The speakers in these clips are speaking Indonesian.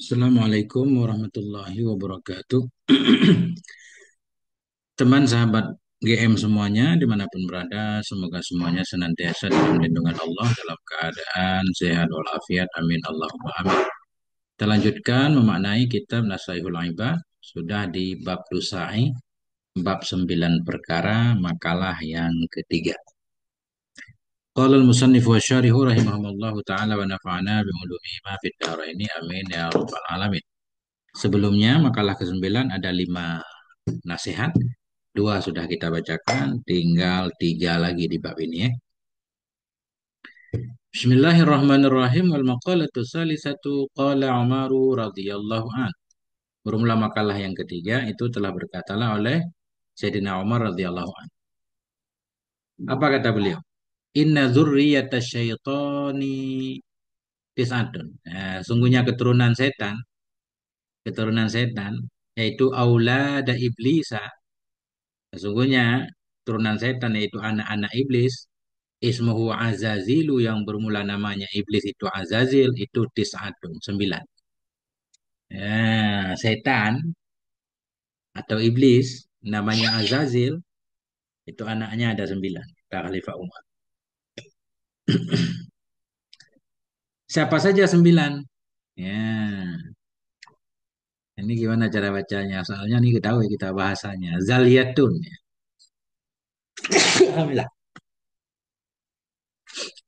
Assalamualaikum warahmatullahi wabarakatuh. Teman sahabat GM semuanya, dimanapun berada, semoga semuanya senantiasa dalam lindungan Allah dalam keadaan sehat walafiat. Amin Allahumma amin. Kita lanjutkan memaknai kitab Nasaihul Ibad, sudah di bab Dusai, bab 9 perkara, makalah yang ketiga. Qala al-musannif wa syarihu rahimahumullahu ta'ala wa nafa'ana bi'ulumihi ma fid dharaini amin ya rabbal alamin. Sebelumnya makalah ke-9 ada 5 nasihat. Dua sudah kita bacakan, tinggal 3 lagi di bab ini ya. Bismillahirrahmanirrahim. Wal maqalatu salisatu qala Umaru radhiyallahu an. Bermula makalah yang ketiga itu telah berkatalah oleh Sayyidina Umar radhiyallahu an. Apa kata beliau? Inna dzurriyyata syaitani tis'atun. Sungguhnya keturunan setan yaitu aulada iblisa. Sesungguhnya turunan setan yaitu anak-anak iblis, ismuhu Azazilu, yang bermula namanya iblis itu Azazil, itu tis'atun 9. Ya, setan atau iblis namanya Azazil itu anaknya ada 9. Kata Khalifah Umar. Siapa saja 9? Ya, ini gimana cara bacanya? Soalnya ini kita tahu ya, kita bahasanya. Zaliyatun. Alhamdulillah.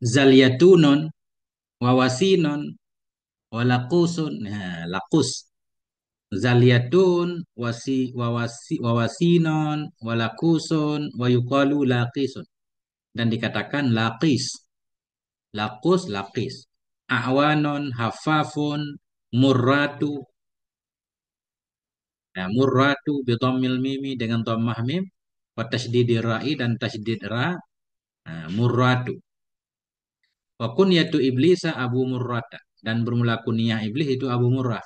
Zaliyatunun, wawasinon, walakusun. Nah, lakus. Zaliyatun, wawasinon, walakusun, wayukalu laqisun. Dan dikatakan laqis. Lakus, laqis. A'wanon, hafafun, murratu. Nah, murratu bidhammil mimi dengan dhammah mim, wa tasydidir ra'i dan tasydid ra. Nah, murratu. Wa kunyatu iblisa Abu Murrata. Dan bermula kunyah iblis itu Abu Murrah.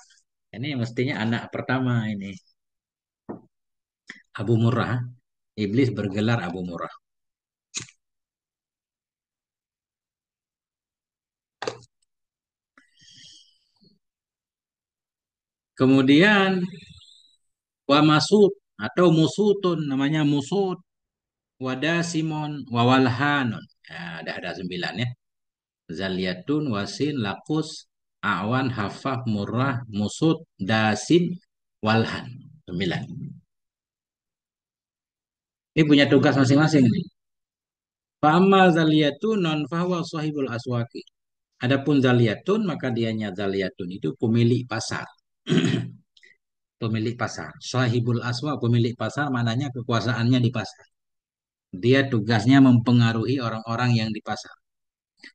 Ini mestinya anak pertama ini. Abu Murrah. Iblis bergelar Abu Murrah. Kemudian wa masud atau musutun, namanya musud, wadasimon, wawalhanon. Nah, ada 9 ya. Zaliyatun, wasin, lakus, awan, hafaf, murrah, musud, dasin, walhan. 9. Ini punya tugas masing-masing nih. Fa'amma zaliyatun non fahuwa sahibul aswaki. Adapun zaliyatun, maka dianya zaliyatun itu pemilik pasar. Pemilik pasar. Sahibul aswa, pemilik pasar, mananya kekuasaannya di pasar. Dia tugasnya mempengaruhi orang-orang yang di pasar.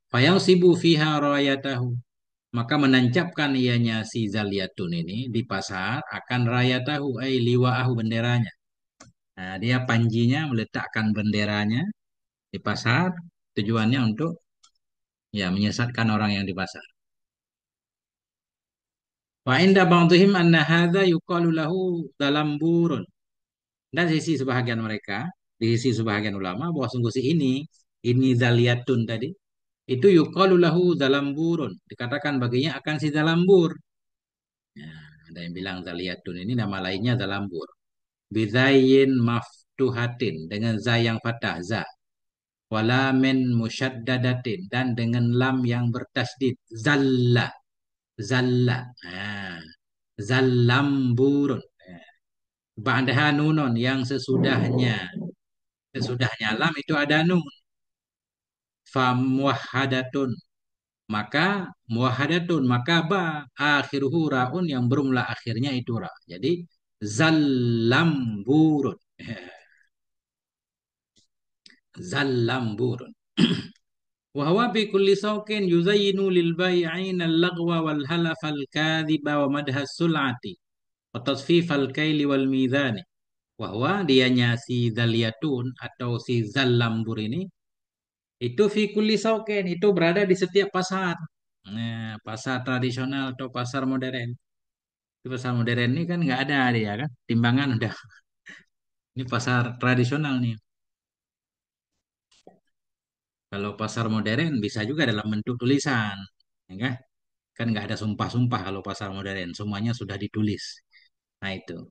Fayang sibu fiha rayatahu. Maka menancapkan ianya si zaliyatun ini di pasar akan rayatahu, liwa'ahu, benderanya. Nah, dia panjinya meletakkan benderanya di pasar, tujuannya untuk ya menyesatkan orang yang di pasar. Wa inda ba'dihim anna hadza yuqalu lahu dalamburun. Dan sisi sebahagian mereka, di sisi sebahagian ulama, bahwa sungguh si ini zaliyatun tadi, itu yuqalu lahu dalamburun. Dikatakan baginya akan si dalambur. Ya, ada yang bilang zaliyatun ini nama lainnya dalambur. Bizayin maftuhatin, dengan za yang fathah, za. Walamin musyaddadatin, dan dengan lam yang bertasdid, zalla. Zalla. Nah, zallamburun. Ba'daha nunun, yang sesudahnya lam itu ada nun. Fa muwahhadatun, maka muwahhadatun, maka ba akhiruhu raun, yang bermula akhirnya itu ra. Jadi zallamburun. Zallamburun. Wa huwa bi kulli sawqin yuzayyinu lil bai'ina al-laghwa wal halafa al-kadhiba wa madha sul'ati wa tasfif al-kaili wal mizani. Bahwa dianya si Zaliatun atau si Zalambur ini itu fi kulli sauken, itu berada di setiap pasar. Nah, pasar tradisional atau pasar modern. Di pasar modern ini kan nggak ada dia kan, timbangan udah. Ini pasar tradisional nih. Kalau pasar modern bisa juga dalam bentuk tulisan, ya kan? Kan nggak ada sumpah-sumpah kalau pasar modern, semuanya sudah ditulis. Nah itu.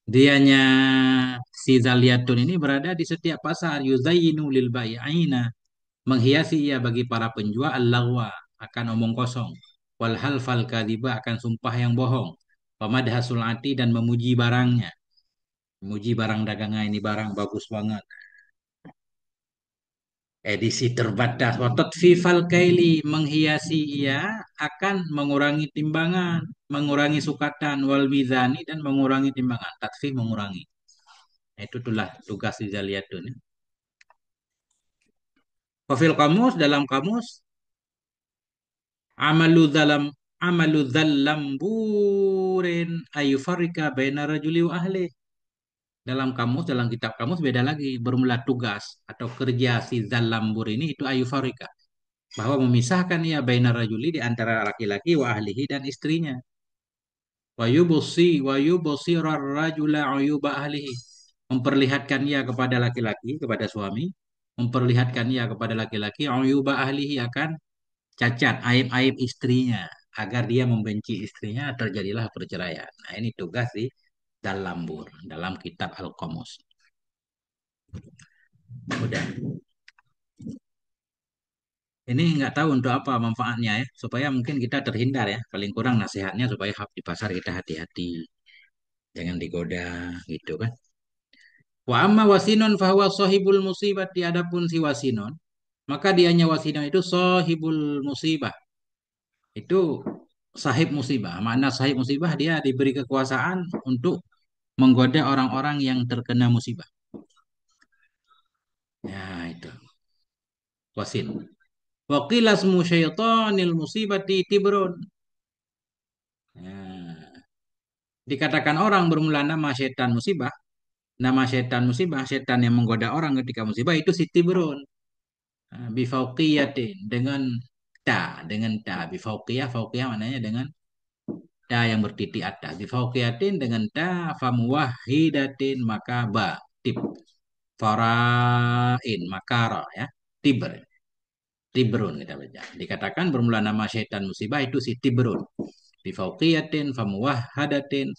Dianya si Zaliatun ini berada di setiap pasar. Yuzayyinu lil bai'ina. Menghiasi ia bagi para penjual al-laghwa akan omong kosong. Wal halfal kadhiba akan sumpah yang bohong. Pamadhasul ati dan memuji barangnya. Memuji barang dagangnya ini barang bagus banget. Edisi terbatas. Watot fifal kaili menghiasi ia akan mengurangi timbangan, mengurangi sukatan wal mizani dan mengurangi timbangan. Tatfi mengurangi. Itu itulah tugas di Zaliatun. Wafil kamus dalam kamus amalu dalam amalu dzallamburin ayufarika baina rajuli wa ahli. Dalam kamus, dalam kitab kamus beda lagi. Bermula tugas atau kerja si dzallambur ini itu ayufarika. Bahwa memisahkan ia baina rajuli di antara laki-laki wa ahlihi dan istrinya. Wa yubsirar rajula uyuba ahlihi. Memperlihatkan ia kepada laki-laki, kepada suami. Memperlihatkan ia kepada laki-laki uyuba ahlihi akan cacat aib-aib istrinya agar dia membenci istrinya terjadilah perceraian. Nah, ini tugas di dalam bur dalam kitab Al-Qamus. Udah. Ini nggak tahu untuk apa manfaatnya ya, supaya mungkin kita terhindar ya. Paling kurang nasihatnya supaya di pasar kita hati-hati, jangan digoda gitu kan. Wa amma wasinon fahuwa sahibul musibah adapun si wasinon, maka dianya wasinon itu sahibul musibah. Itu sahib musibah. Makna sahib musibah dia diberi kekuasaan untuk menggoda orang-orang yang terkena musibah. Ya, itu. Wasin. Waqilas mu syaitanil musibati tibrun. Ya. Dikatakan orang bermula nama syaitan musibah. Nama syaitan musibah, syaitan yang menggoda orang ketika musibah itu si tibrun. Bifauqiyatin. Dengan ta. Bifauqiyah, fauqiyah maknanya dengan ta yang bertitik atas. Bifauqiyatin dengan ta famuwahidatin maka ba. Tib. Farain makara ya. Tibr. Tibrun kita baca. Dikatakan bermula nama syaitan musibah itu si Tibrun. Bifauqiyatin famuwahhadatin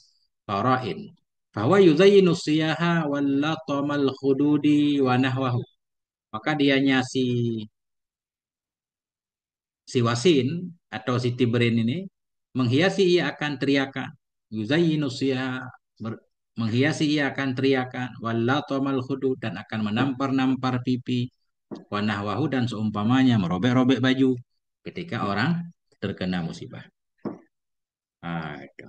farain. Bahwa yuzayyinu siyaha wallatamal khududi wa nahwahu. Maka dianya si Wasin atau si Tibrin ini menghiasi ia akan teriakan. Yuzayyinu siyaha menghiasi ia akan teriakan wallatamal khudud dan akan menampar-nampar pipi wanahwahu dan seumpamanya merobek-robek baju ketika orang terkena musibah. Ah, itu.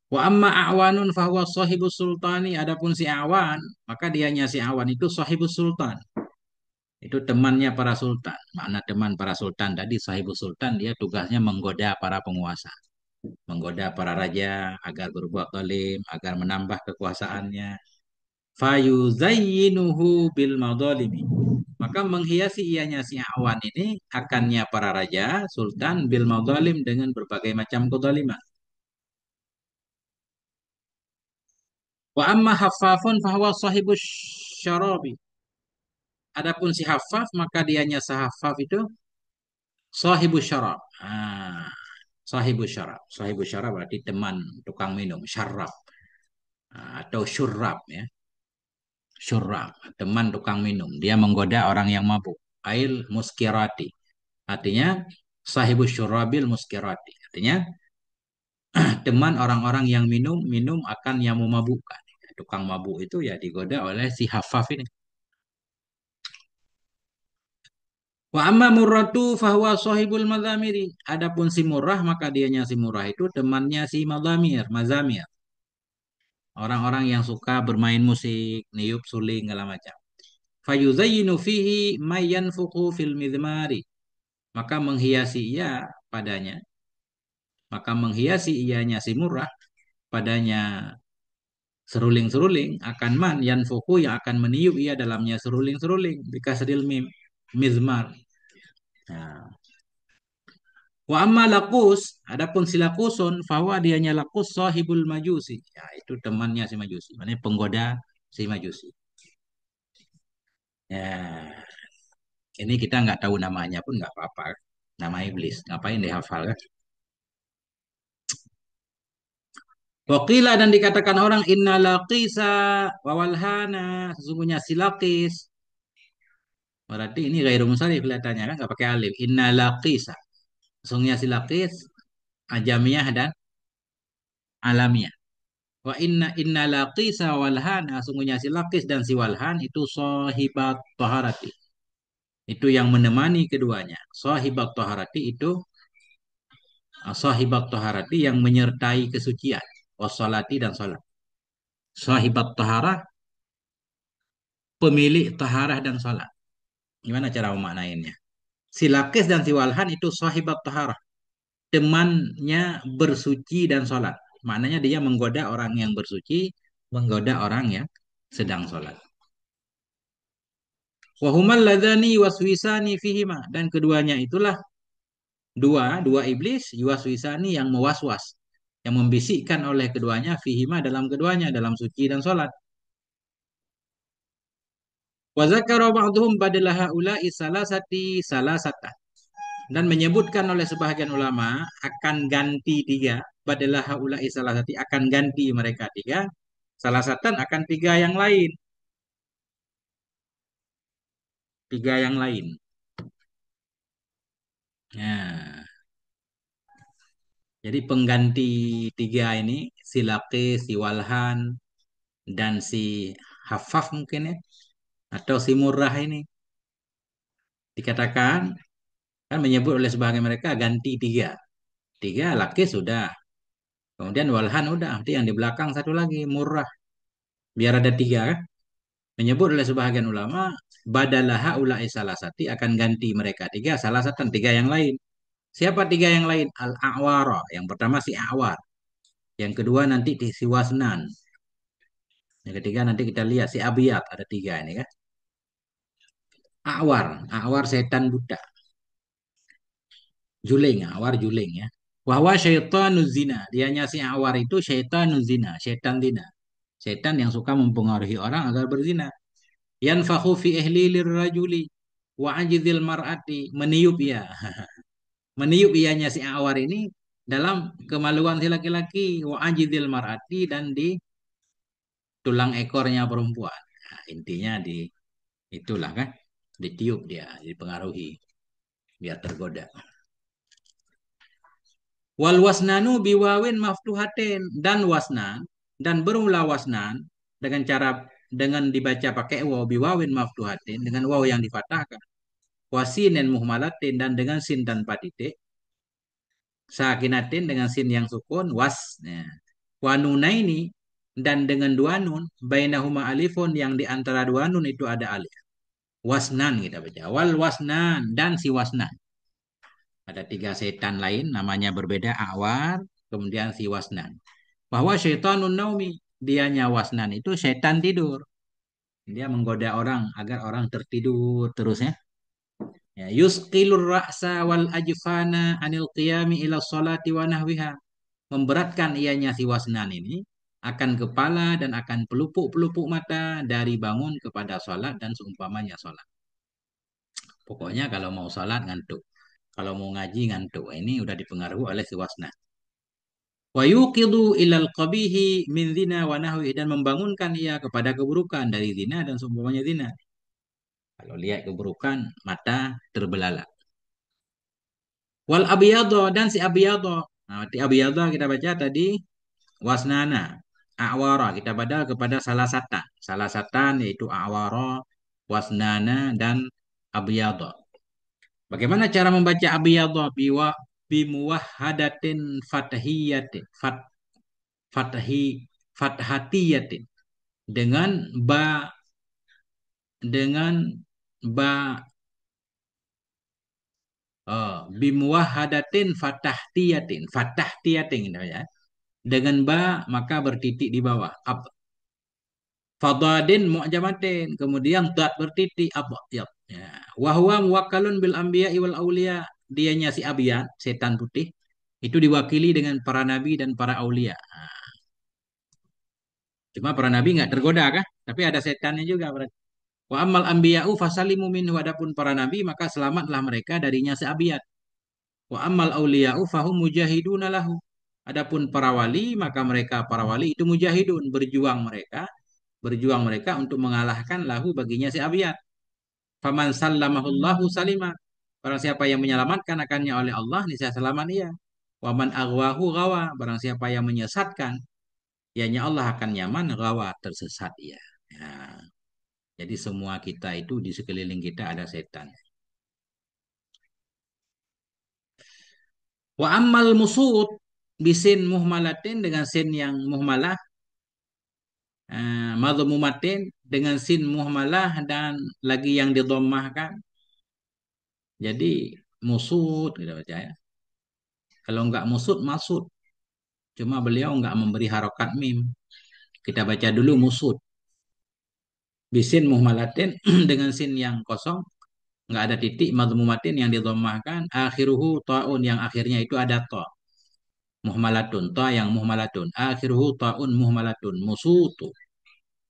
Wa amma a'wanun fahuwa sahibus sultani adapun si awan maka dianya si awan itu sahibus sultan. Itu temannya para sultan. Makna teman para sultan tadi sahibus sultan dia tugasnya menggoda para penguasa, menggoda para raja agar berbuat zalim, agar menambah kekuasaannya. Fayuzayyinuhu bil madalimi. Maka menghiasi ianya si awan ini akannya para raja, sultan bil madalim dengan berbagai macam kezaliman. Wa amma haffafun fahuwa sahibus syarabi. Adapun si haffaf maka dianya sahaffaf itu sahibus syarab. Sahibus syarab. Sahibus syarab berarti teman tukang minum, syarab. Atau syurrab ya. Syurrab, teman tukang minum. Dia menggoda orang yang mabuk. Ail muskirati. Artinya sahibus syurrabil muskirati. Artinya teman orang-orang yang minum akan yang memabukkan. Tukang mabuk itu ya digoda oleh si Hafaf ini. Wa amma murratu fahuwa sahibul mazamiri. Adapun si murrah maka dianya si murrah itu temannya si mazamir. Orang-orang yang suka bermain musik, niup, suling, segala macam. Fayuzayyinu fihi mayyanfuku fil mizmari. Maka menghiasi ia padanya. Maka menghiasi ianya si murrah padanya seruling-seruling akan man yanfuku yang akan meniup ia dalamnya seruling-seruling bikasril mim mizmar. Nah, wa amma lakus adapun si lakusun fawa dianya lakus sahibul majusi. Ya, itu temannya si majusi, maknanya penggoda si majusi. Ya. Ini kita nggak tahu namanya pun nggak apa-apa. Nama iblis, ngapain dihafal kan? Wakila dan dikatakan orang inna laqisa wawalhana sesungguhnya si Laqis. Berarti ini gairu munsharif kelihatannya kan nggak pakai alif. Inna laqisa sesungguhnya si Laqis ajamiyah dan alamiah. Wa inna laqisa walhana sesungguhnya si Laqis dan si Walhan itu sahibat taharati. Itu yang menemani keduanya. Sahibat taharati itu sahibat taharati yang menyertai kesucian. Wassalati dan salat. Sahibat taharah pemilik taharah dan salat. Gimana cara memaknainya? Si Lakis dan si Walhan itu sahibat taharah. Temannya bersuci dan sholat. Maknanya dia menggoda orang yang bersuci, menggoda orang yang sedang sholat. Wahumal ladhani waswisani fihima. Dan keduanya itulah dua iblis yuwaswisani yang mewaswas. Yang membisikkan oleh keduanya fihima dalam keduanya, dalam suci dan sholat. Wa zakara ba'duhum badala haula'i salasata. Dan menyebutkan oleh sebahagian ulama akan ganti tiga. Badalah haula'i salasati akan ganti mereka tiga. Salah satu akan tiga yang lain. Tiga yang lain. Nah, jadi pengganti tiga ini si Laqis, si Walhan, dan si Hafaf mungkin ya. Atau si Murrah ini. Dikatakan kan menyebut oleh sebahagian mereka ganti tiga. Tiga Laqis sudah. Kemudian Walhan udah. Nanti yang di belakang satu lagi Murrah. Biar ada tiga kan. Menyebut oleh sebahagian ulama badalaha ulai salasati akan ganti mereka tiga salah satu tiga yang lain. Siapa tiga yang lain? Al-A'wara. Yang pertama si A'war. Yang kedua nanti si Wasnan. Yang ketiga nanti kita lihat si Abiyat. Ada tiga ini kan. A'war. A'war setan buta. Juling. A'war juling ya. Wahwa syaitanuz zina. Dianya si A'war itu syaitanuz zina. Syaitan zina. Setan yang suka mempengaruhi orang agar berzina. Yanfakhu fi ihlilir rajuli. Wa ajidil mar'ati. Meniup ya. Meniup ianya si Awar ini dalam kemaluan si laki-laki wa ajidil mar'ati dan di tulang ekornya perempuan. Nah, intinya di itulah kan ditiup dia, dipengaruhi biar tergoda. Wal wasnanu biwawin maftuhatin dan wasnan dan bermula wasnan dengan cara dengan dibaca pakai waw biwawin maftuhatin dengan waw yang difatahkan wasinen muhmalatin dan dengan sin tanpa titik sakinatin dengan sin yang sukun was ya. Wanuna ini dan dengan dua nun bainahuma alifun yang di antara dua nun itu ada alif wasnan kita baca wal wasnan dan si wasnan ada tiga setan lain namanya berbeda awar kemudian si wasnan bahwa syaitanun naumi dianya wasnan itu setan tidur dia menggoda orang agar orang tertidur terusnya ya yusqilur ra'sa wal ajfana anil qiyami ila sholati wa nahwiha memberatkan ianya si wasnan ini akan kepala dan akan pelupuk-pelupuk mata dari bangun kepada sholat dan seumpamanya sholat. Pokoknya kalau mau sholat ngantuk. Kalau mau ngaji ngantuk. Ini udah dipengaruhi oleh si wasnan. Wa yuqidu ilal qabihi min zina wa nahwi dan membangunkan ia kepada keburukan dari zina dan seumpamanya zina. Kalau lihat keburukan, mata terbelalak. Wal abiyadho dan si abiyadho. Nah, di abiyadho kita baca tadi wasnana awara kita badal kepada salah satan yaitu awara wasnana dan abiyadha bagaimana cara membaca abiyadha bimuwahhadatin fathiyatin fathi fathatiyatin dengan ba dengan ba bimuwahhadatin fatahtiyatin gitu ya dengan ba maka bertitik di bawah Fadadin mu'jamatin. Kemudian dad bertitik abyad. Ya. Wahwa muwakkalun bil anbiya wal aulia. Dianya si Abiyat, setan putih. Itu diwakili dengan para nabi dan para aulia. Cuma para nabi nggak tergoda kah? Tapi ada setannya juga berarti. Wa ammal anbiya'u fasalimu minhu, adapun para nabi maka selamatlah mereka darinya seabiyat. Wa ammal auliya'u fahum mujahiduna lahu. Adapun para wali maka mereka para wali itu mujahidun, berjuang mereka untuk mengalahkan lahu baginya si abiyat. Faman sallamahullahu salima. Barang siapa yang menyelamatkan akannya oleh Allah, niscaya selamat ia. Waman aghwahu gawa. Barang siapa yang menyesatkan, ianya Allah akan nyaman, gawa tersesat ia. Ya. Jadi semua kita itu di sekeliling kita ada setan. Wa ammal musud bisin muhmalatin, dengan sin yang muhmalah, madhmumatin dengan sin muhmalah dan lagi yang didommahkan. Jadi musud kita baca ya. Kalau enggak musud masud. Cuma beliau enggak memberi harokat mim. Kita baca dulu musud. Bisin muhmalatin dengan sin yang kosong, enggak ada titik, madhmumatin yang didommahkan, akhiruhu ta'un yang akhirnya itu ada ta. Muhmalatun, ta yang muhmalatun. Akhiruhu ta'un muhmalatun, musutu.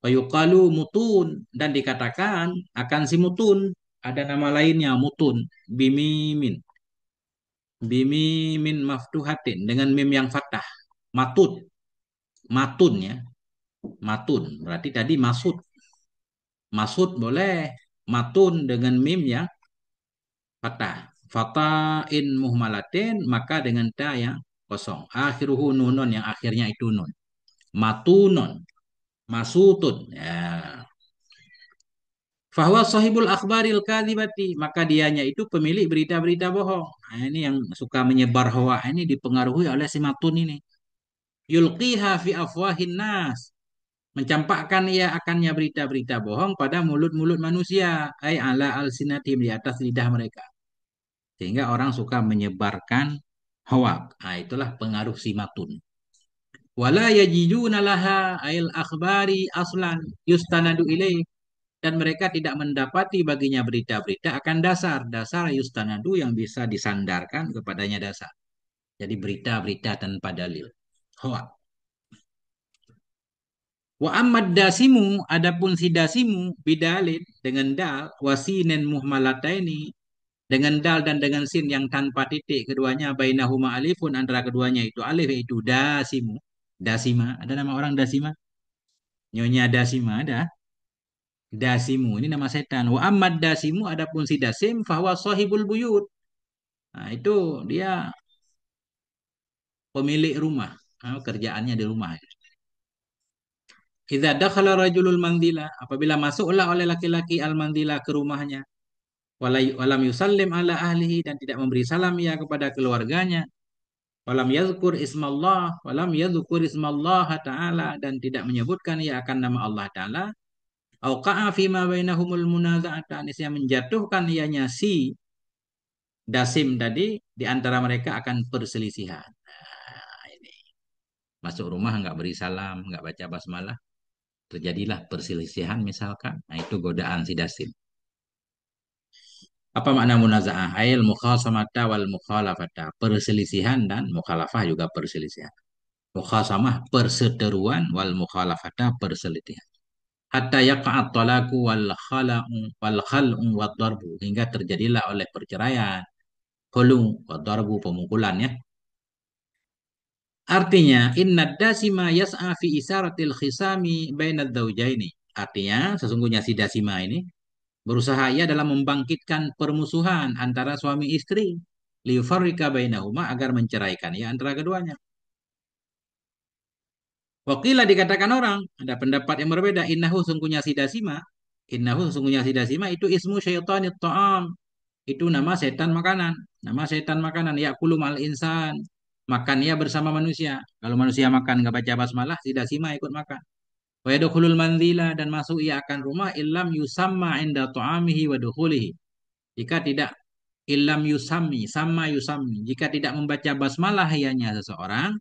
Fayuqalu mutun, dan dikatakan akan si mutun. Ada nama lainnya mutun, bimimin. Bimimin maftuhatin dengan mim yang fathah. Matut, matun ya. Matun berarti tadi masud. Masud boleh. Matun dengan mim yang fathah. Fatain muhmalatin, maka dengan ta yang kosong. Akhiruhu nunun, yang akhirnya itu nun. Matunon, masutun. Ya. Fahuwa sahibul akhbaril kadhibati, maka dianya itu pemilik berita-berita bohong. Nah, ini yang suka menyebar hoak ini dipengaruhi oleh si matun ini. Yulqiha fi afwahin nas, mencampakkan ia akannya berita-berita bohong pada mulut-mulut manusia, ay ala alsinatim, di atas lidah mereka, sehingga orang suka menyebarkan hoak. Nah, itulah pengaruh si matun. Wala yajiduna laha ail akhbari aslan yustanadu ilaih, dan mereka tidak mendapati baginya berita-berita akan dasar yustanadu yang bisa disandarkan kepadanya dasar. Jadi berita-berita tanpa dalil, hoak. Wa ammad dasimu, adapun si dasimu bidalin dengan dal, wasinen muhmalataini dengan dal dan dengan sin yang tanpa titik, keduanya bainahuma alifun, antara keduanya itu alif, yaitu dasimu. Dasima, ada nama orang Dasima? Nyonya Dasima ada. Dasimu ini nama setan. Wa ammad dasimu, adapun si dasim fahuwa sahibul buyut. Nah, itu dia pemilik rumah. Nah, kerjaannya di rumah. Idza dakhala rajulul mandila, apabila masuklah oleh laki-laki al-mandila ke rumahnya, walam yusallim ala ahlihi, dan tidak memberi salam ia kepada keluarganya, walam yadhkur ismallah taala, dan tidak menyebutkan ia akan nama Allah taala, auqa'a fi ma bainahumul munaza'atan, yang menjatuhkan ianya si dasim tadi di antara mereka akan perselisihan. Nah, ini masuk rumah nggak beri salam, nggak baca basmalah, terjadilah perselisihan misalkan. Nah, itu godaan si dasim. Apa makna munazaah? Ail mukhasamata wal mukhalafata. Perselisihan dan mukhalafah juga perselisihan. Mukhasamah perseteruan, wal mukhalafata perselisihan. Hatta yaqa'at talaku wal khal'u wad darbu, hingga terjadilah oleh perceraian, khulu wad darbu, pemukulan ya. Artinya inna dasima yas'a fi isaratil khisami bainadz zaujaini. Artinya sesungguhnya si dasima ini berusaha ia dalam membangkitkan permusuhan antara suami istri. Liufarrika bainahuma, agar menceraikan ia antara keduanya. Wakilah, dikatakan orang, ada pendapat yang berbeda. Innahu sungguhnya si dasima itu ismu syaitanit ta'am. Itu nama setan makanan. Nama setan makanan. Ya'kulu mal insan. Makan ia bersama manusia. Kalau manusia makan nggak baca basmalah, si dasima ikut makan. Wa yadkhulul manzila, dan masuk ia akan rumah, illam yusamma inda ta'amihi wa dukhulihi. Jika tidak, illam yusami, sama yusami. Jika tidak membaca basmalah ianya seseorang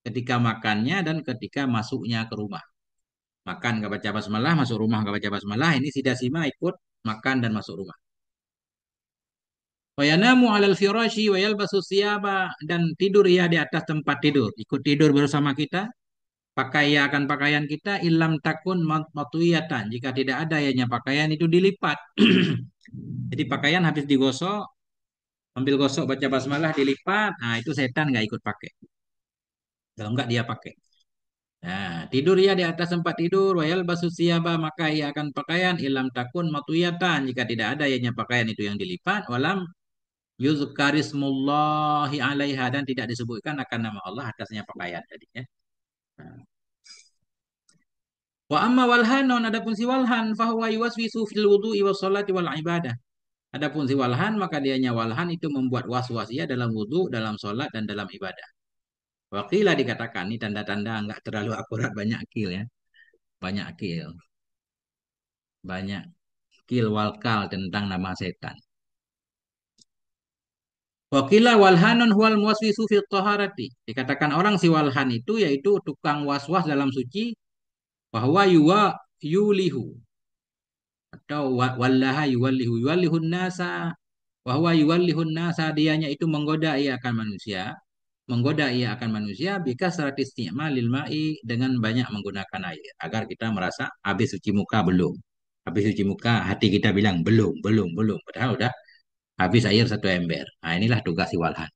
ketika makannya dan ketika masuknya ke rumah. Makan nggak baca basmalah, masuk rumah nggak baca basmalah, ini si dasima ikut makan dan masuk rumah. Wa yanamu 'alal firasyi wa yalbasu siyaba, dan tidur ia di atas tempat tidur, ikut tidur bersama kita Pakaian pakaian kita ilam takun matuyatan. Jika tidak ada ianya pakaian itu dilipat. Jadi pakaian habis digosok, ambil gosok baca basmalah dilipat. Nah, itu setan nggak ikut pakai. Kalau nggak dia pakai. Nah, tidur ya di atas tempat tidur, wayal basu siaba maka ia akan pakaian ilam takun matuyatan. Jika tidak ada ianya pakaian itu yang dilipat, walam yuzkarismullahi alaiha dan tidak disebutkan akan nama Allah atasnya pakaian tadi ya. Nah. Wa amma walhanon adapun si walhan fahuwa yuwaswisu fil wudu'i was salati wal ibadah. Adapun si walhan maka dianya walhan itu membuat was-was ya dalam wudu, dalam salat dan dalam ibadah. Wakilah dikatakan ini tanda-tanda enggak terlalu akurat banyak akil ya. Banyak akil, banyak kil walkal tentang nama setan. Wakilah walhanun huwal muwaswisu fil taharati. Dikatakan orang si walhan itu yaitu tukang was-was dalam suci bahwa yulihu atau wallaha yuwallihun nasa bahwa yuwallihun nasa dianya itu menggoda ia akan manusia, menggoda ia akan manusia bika serat isti'malil ma'i dengan banyak menggunakan air agar kita merasa habis cuci muka belum, habis cuci muka hati kita bilang belum padahal udah habis air satu ember. Nah, inilah tugas si walhan.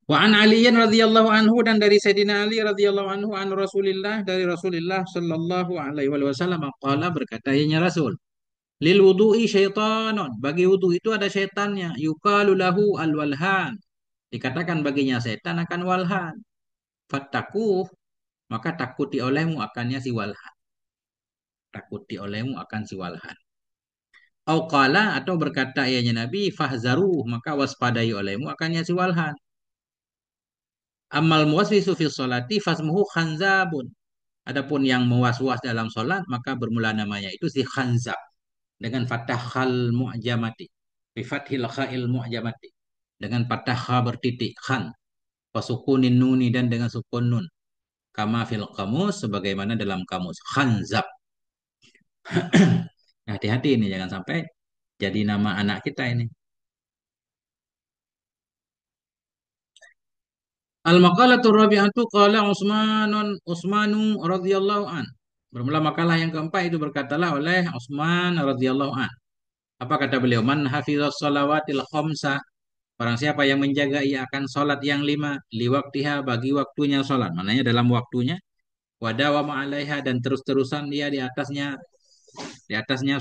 Wa an Aliyin radhiyallahu anhu dan dari Sayyidina Ali radhiyallahu anhu an Rasulillah dari Rasulullah sallallahu alaihi wasallam qala berkata ya Rasul lil wudu'i syaitanun bagi wudu itu ada syaitannya yuqalu lahu al walhan dikatakan baginya setan akan walhan fattaquh maka takuti olehmu akannya si walhan, takuti olehmu akan si walhan. Au qala atau berkata ianya Nabi fahzaru maka waspadai olehmu akannya si walhan. Amal muwaswisu fi sholati fasmuhu khanzabun. Adapun yang mewas-was dalam sholat maka bermula namanya itu si khanzab dengan fathah khal mu'jamati. Bi fathil khail mu'jamati. Dengan fathah kha bertitik khan. Wasukunin nuni dan dengan sukun nun. Kama fil kamus sebagaimana dalam kamus khanzab. Nah, hati-hati ini jangan sampai jadi nama anak kita ini. Al-maqalatu rabi'atu qala Utsmanu radhiyallahu an. Bermula makalah yang keempat itu berkatalah oleh Utsman radhiyallahu an. Apa kata beliau? Man hafizas salawatil khamsa. Barang siapa yang menjaga ia akan salat yang lima liwaktiha bagi waktunya salat. Maknanya dalam waktunya wadawama alaiha dan terus-terusan dia di atasnya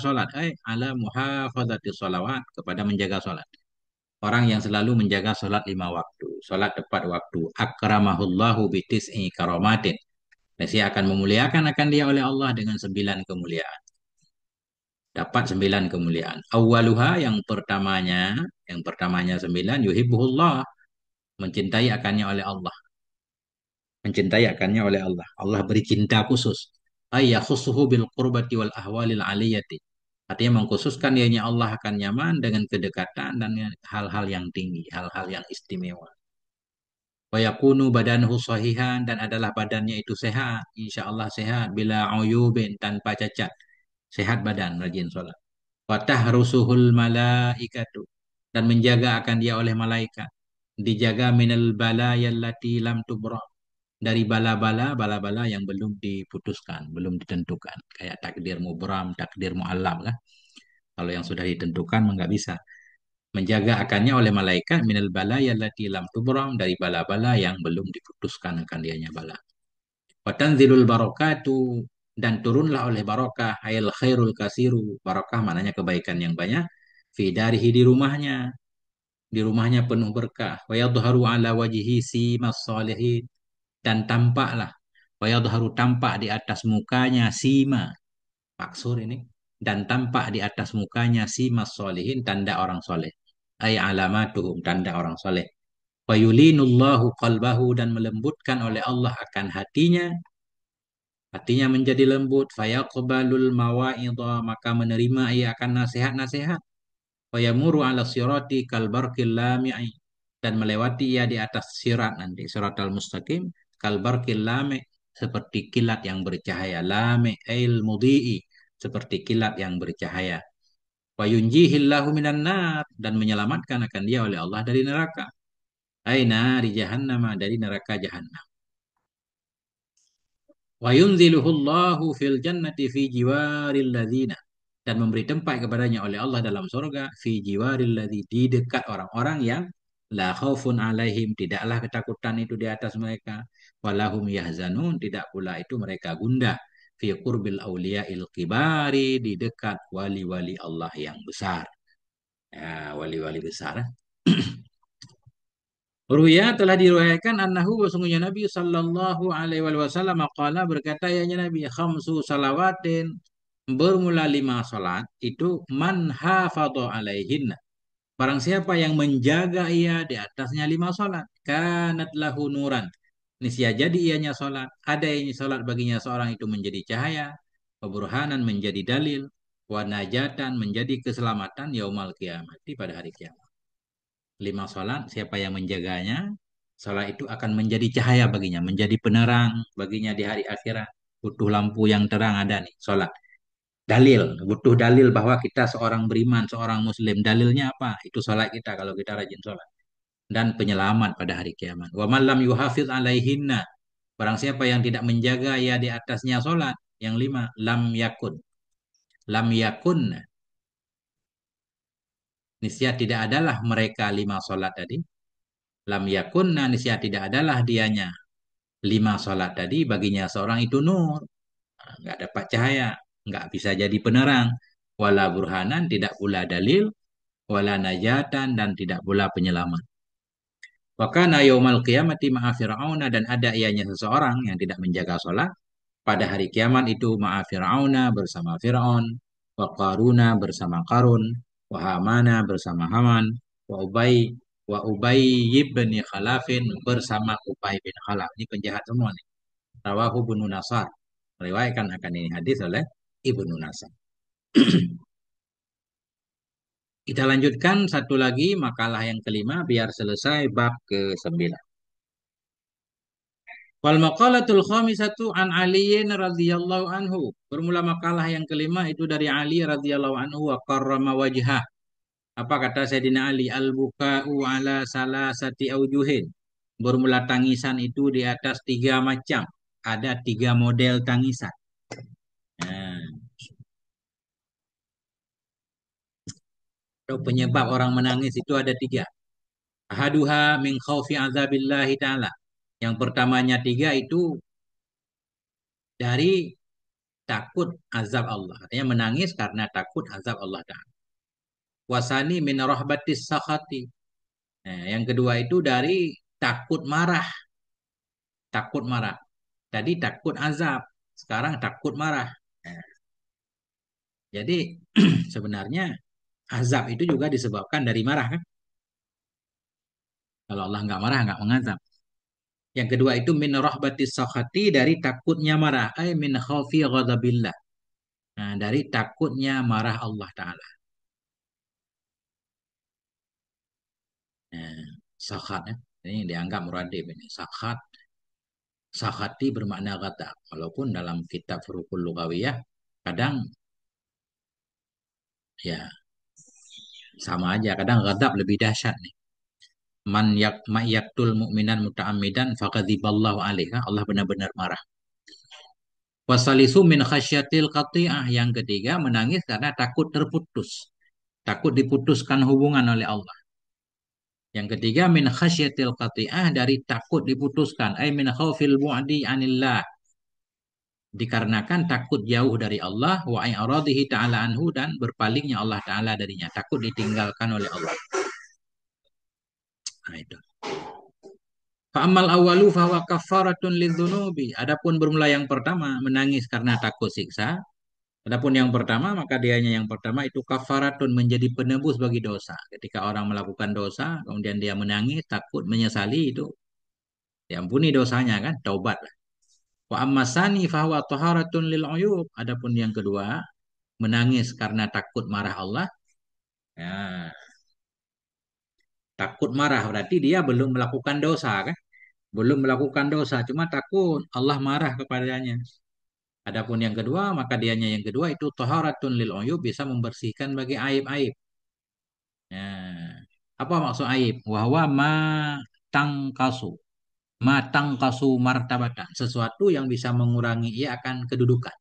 salat. Ala muhafazati salawat kepada menjaga salat. Orang yang selalu menjaga sholat lima waktu, sholat tepat waktu. Akramahullahu bitis'i karomatin. Dan dia akan memuliakan akan dia oleh Allah dengan 9 kemuliaan. Dapat 9 kemuliaan. Awaluha yang pertamanya 9, yuhibbuhullah. Mencintai akannya oleh Allah. Mencintai akannya oleh Allah. Allah beri cinta khusus. Ayyakhusuhu bil qurbati wal ahwalil aliyati. Artinya mengkhususkan dianya Allah akan nyaman dengan kedekatan dan hal-hal yang tinggi, hal-hal yang istimewa. Wa yakunu badanhu sahihan dan adalah badannya itu sehat, insya Allah sehat bila uyubin tanpa cacat, sehat badan rajin sholat. Wa tahrusuhul malaikatu dan menjaga akan dia oleh malaikat, dijaga minal balayallati lam tubra dari bala-bala yang belum diputuskan, belum ditentukan, kayak takdir mubram, takdir muallam kan. Kalau yang sudah ditentukan nggak bisa. Menjaga akannya oleh malaikat minal bala yallati lam tubram dari bala-bala yang belum diputuskan akan dianya bala. Wa tanzilul barakatu dan turunlah oleh barakah ayal khairul kasiru. Barakah maknanya kebaikan yang banyak fi darihi di rumahnya penuh berkah. Wa yadhharu ala wajhi simas salihin dan tampaklah wa yadhharu tampak di atas mukanya sima maksur ini dan tampak di atas mukanya simas solihin tanda orang soleh ay alamatuhum tanda orang soleh wa yulinullahu qalbahu dan melembutkan oleh Allah akan hatinya menjadi lembut fayaqbalul mawa'idha maka menerima ia akan nasihat-nasihat wa yamuru ala sirati kalbarqil lami'i dan melewati ia di atas sirat nanti siratal mustaqim kalbarqil lami' seperti kilat yang bercahaya lami' ail mudhi'i seperti kilat yang bercahaya wa yunjihillahu minan nar dan menyelamatkan akan dia oleh Allah dari neraka Aina di jahannam, dari neraka jahannam. Wa yunziluhullahu fil jannati fi jiwaril ladzina, dan memberi tempat kepadanya oleh Allah dalam surga fi jiwaril ladzi, di dekat orang-orang yang la khaufun alaihim, tidaklah ketakutan itu di atas mereka, walahum yahzanun, tidak pula itu mereka gundah, fi qurbil auliya'il kibari, di dekat wali-wali Allah yang besar. Ya, wali-wali besar. Ruya telah diriwayatkan annahu, sesungguhnya Nabi sallallahu alaihi wasallam qala, berkata ya Nabi, khamsu salawatin, bermula 5 salat itu, man hafadha alaihin, barang siapa yang menjaga ia di atasnya 5 salat, kanat lahu nuran, niscaya jadi ianya salat, ada ini salat baginya seorang itu menjadi cahaya, waburhanan menjadi dalil, wa najatan menjadi keselamatan, yaumal kiamati, pada hari kiamat. 5 salat, siapa yang menjaganya, salat itu akan menjadi cahaya baginya, menjadi penerang baginya di hari akhirat. Butuh lampu yang terang, ada nih salat. Dalil, butuh dalil bahwa kita seorang beriman, seorang muslim. Dalilnya apa? Itu salat kita kalau kita rajin salat. Dan penyelamat pada hari kiamat. Wa man lam yuhafiz alaihinna, barang siapa yang tidak menjaga ya di atasnya salat, yang 5, lam yakun. Lam yakun, niscaya tidak adalah mereka 5 salat tadi. Lam yakunna, niscaya tidak adalah dianya 5 salat tadi baginya seorang itu nur. Nah, nggak dapat cahaya, nggak bisa jadi penerang. Wala burhanan, tidak pula dalil. Wala najatan, dan tidak pula penyelamat. Wakana yaumal qiyamati ma'a fir'auna, dan ada ianya seseorang yang tidak menjaga sholat pada hari kiamat itu, ma'a fir'auna, bersama Fir'aun, wa qaruna, bersama Qarun, wa hamana, bersama Haman, wa Ubay bin Khalafin, bersama Ubay bin Khalaf. Ini penjahat semua nih. Rawahu Ibnu Nasar. Meriwayatkan akan ini hadis oleh Ibnu Nasar. Kita lanjutkan satu lagi makalah yang kelima biar selesai bab ke-9. Wal maqalatul khamisatu an Aliyin radhiyallahu anhu. Bermula makalah yang kelima itu dari Ali radhiyallahu anhu, wa karrama wajhah. Apa kata Sayyidina Ali? Al-buka'u ala salasati aujuhin. Bermula tangisan itu di atas 3 macam. Ada 3 model tangisan. Nah, penyebab orang menangis itu ada 3. Ahaduha min khaufi azabillahi ta'ala. Yang pertamanya 3 itu dari takut azab Allah. Artinya menangis karena takut azab Allah Ta'ala. Wasani min rahbatis sakhati. Nah, yang kedua itu dari takut marah. Takut marah. Tadi takut azab. Sekarang takut marah. Nah, jadi sebenarnya azab itu juga disebabkan dari marah kan. Kalau Allah nggak marah, nggak mengazab. Yang kedua itu min rahbatis sakhati, dari takutnya marah. Ay min khaufi ghadabillah. Nah, dari takutnya marah Allah Ta'ala. Nah, sakhat ya. Ini dianggap muradib ini. Sakhat. Sakhati bermakna ghadab. Walaupun dalam kitab Furuqul Lughawiyah kadang ya sama aja. Kadang ghadab lebih dahsyat nih. Man yaktul mu'minan muta'ammidan faqadhiballahu alaihi. Allah benar-benar marah. Wasalisu min khasyatil qati'ah. Yang ketiga menangis karena takut terputus. Takut diputuskan hubungan oleh Allah. Yang ketiga min khasyatil qati'ah, dari takut diputuskan. Ay min khaufil bu'di anillah. Dikarenakan takut jauh dari Allah, wa i'radihi ta'ala anhu, dan berpalingnya Allah Ta'ala darinya. Takut ditinggalkan oleh Allah. Nah itu. Fa'amal awalu fahuwa kafaratun lidzunubi. Adapun bermula yang pertama menangis karena takut siksa. Adapun yang pertama, maka dianya yang pertama itu kafaratun, menjadi penebus bagi dosa. Ketika orang melakukan dosa, kemudian dia menangis, takut, menyesali, itu diampuni dosanya kan, taubat lah. Wa ammasani fahuwa taharatun lil uyub. Adapun yang kedua, menangis karena takut marah Allah. Ya, takut marah berarti dia belum melakukan dosa kan? Belum melakukan dosa, cuma takut Allah marah kepadanya. Adapun yang kedua, maka dianya yang kedua itu taharatun lil uyub, bisa membersihkan bagi aib-aib. Ya. Apa maksud aib? Wahwa ma tangkasu. Matang kasu martabatan. Sesuatu yang bisa mengurangi ia akan kedudukan.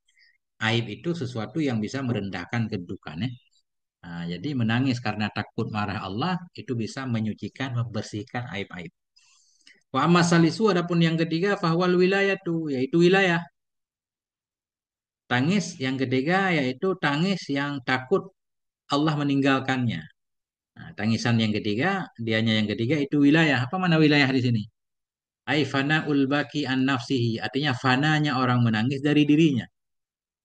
Aib itu sesuatu yang bisa merendahkan kedudukannya. Nah, jadi menangis karena takut marah Allah itu bisa menyucikan, membersihkan aib-aib. Wa amma salisu adapun yang ketiga fahwal wilayah tuh yaitu wilayah. Tangis yang ketiga yaitu tangis yang takut Allah meninggalkannya. Nah, tangisan yang ketiga, dianya yang ketiga itu wilayah. Apa mana wilayah di sini? Ai fana ulbaki an nafsihi. Artinya fananya orang menangis dari dirinya.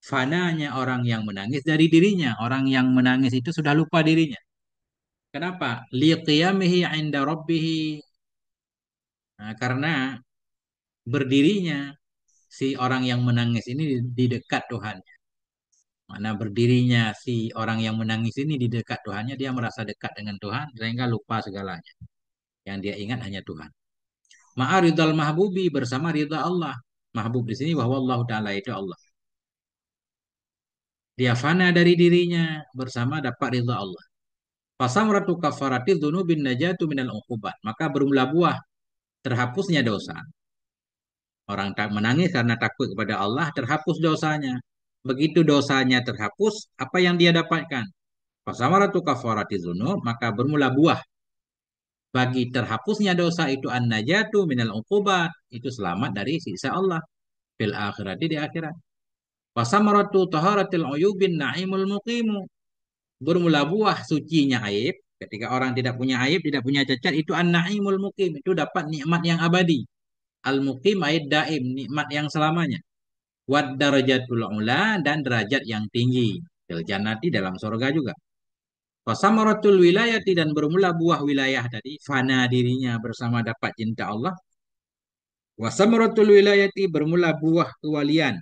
Fananya orang yang menangis dari dirinya. Orang yang menangis itu sudah lupa dirinya. Kenapa? Liqiyamihi 'inda rabbih. Nah, karena berdirinya si orang yang menangis ini di dekat Tuhan. Mana berdirinya si orang yang menangis ini di dekat Tuhannya, dia merasa dekat dengan Tuhan sehingga lupa segalanya. Yang dia ingat hanya Tuhan. Ma'aridul mahbubi bersama ridha Allah. Mahbub di sini bahwa Allah Ta'ala itu Allah. Dia fana dari dirinya bersama dapat ridha Allah. Fasamratu kafarati dzunubin najatu minal uqubat. Maka bermula buah terhapusnya dosa. Orang tak menangis karena takut kepada Allah, terhapus dosanya. Begitu dosanya terhapus, apa yang dia dapatkan? Fasamaratu kafarati dzunub, maka bermula buah bagi terhapusnya dosa itu an-najatu minal uqubat, itu selamat dari siksa Allah fil akhirati di akhirat. Fasamaratu taharatil uyubin naimul muqimu, bermula buah sucinya aib. Ketika orang tidak punya aib, tidak punya cacat, itu an-naimul muqim, itu dapat nikmat yang abadi. Al-muqim aid daim, nikmat yang selamanya. Wad darajatul ula, dan derajat yang tinggi. Fil jannati, dalam surga juga. Fasamaratul wilayati, dan bermula buah wilayah tadi, fana dirinya bersama dapat cinta Allah. Wasamaratul wilayati, bermula buah kewalian.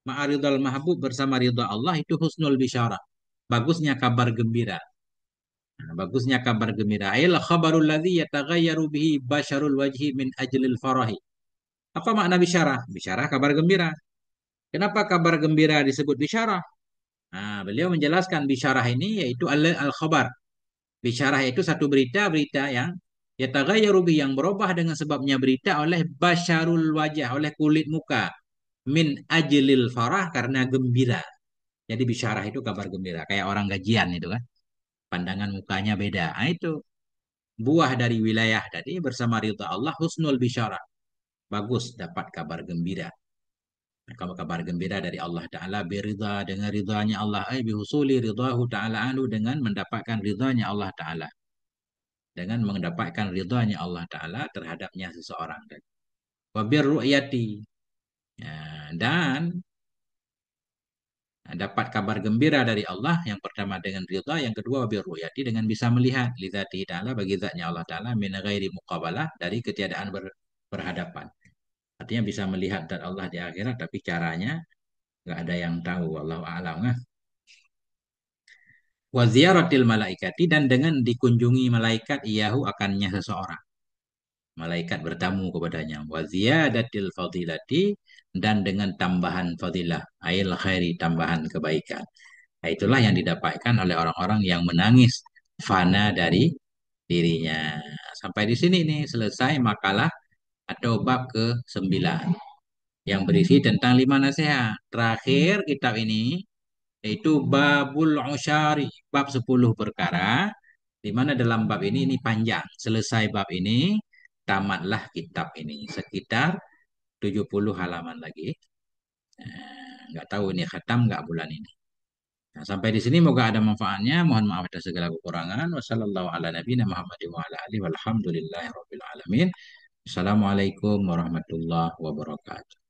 Ma'aridul mahbub bersama ridha Allah, itu husnul bisyarah. Bagusnya kabar gembira. Nah, bagusnya kabar gembira. Ail khabarul ladzi yataghayyaru bihi basyarul wajhi min ajlil farahi. Apa makna bisyarah? Bisyarah kabar gembira. Kenapa kabar gembira disebut bisyarah? Nah, beliau menjelaskan bisyarah ini yaitu al-khabar. Bisyarah itu satu berita yang yataghayyaru bihi, yang berubah dengan sebabnya berita oleh basyarul wajah, oleh kulit muka. Min ajlil farah, karena gembira. Jadi bisyarah itu kabar gembira. Kayak orang gajian itu kan. Pandangan mukanya beda. Nah, itu buah dari wilayah tadi bersama ridha Allah husnul bisyarah. Bagus dapat kabar gembira. Nah, kalau kabar gembira dari Allah Ta'ala berida dengan ridhanya Allah. Bihusuli ridhahu Ta'ala anu, dengan mendapatkan ridhanya Allah Ta'ala. Dengan mendapatkan ridhanya Allah Ta'ala terhadapnya seseorang. Wabir ru'yati. Ya, dan dapat kabar gembira dari Allah, yang pertama dengan ridha, yang kedua wabir ru'yati, dengan bisa melihat lidzati ta'ala, bagi zatnya Allah Ta'ala, min ghairi muqabalah, dari ketiadaan berhadapan. Artinya bisa melihat zat Allah di akhirat, tapi caranya nggak ada yang tahu. Wallahu a'lam. Wa ziyaratil malaikati, dan dengan dikunjungi malaikat iyahu akannya seseorang. Malaikat bertamu kepadanya. Wa ziyadatil fadilati, dan dengan tambahan fadilah. Ail khairi, tambahan kebaikan. Nah, itulah yang didapatkan oleh orang-orang yang menangis fana dari dirinya. Sampai di sini nih selesai makalah atau bab ke-9 yang berisi tentang 5 nasihat. Terakhir kitab ini yaitu babul usyari, bab 10 perkara, di mana dalam bab ini panjang. Selesai bab ini, tamatlah kitab ini. Sekitar 70 halaman lagi. Nggak tahu ini khatam nggak bulan ini. Nah, sampai di sini moga ada manfaatnya. Mohon maaf atas segala kekurangan. Wassalamualaikum warahmatullahi wabarakatuh. Assalamualaikum warahmatullahi wabarakatuh.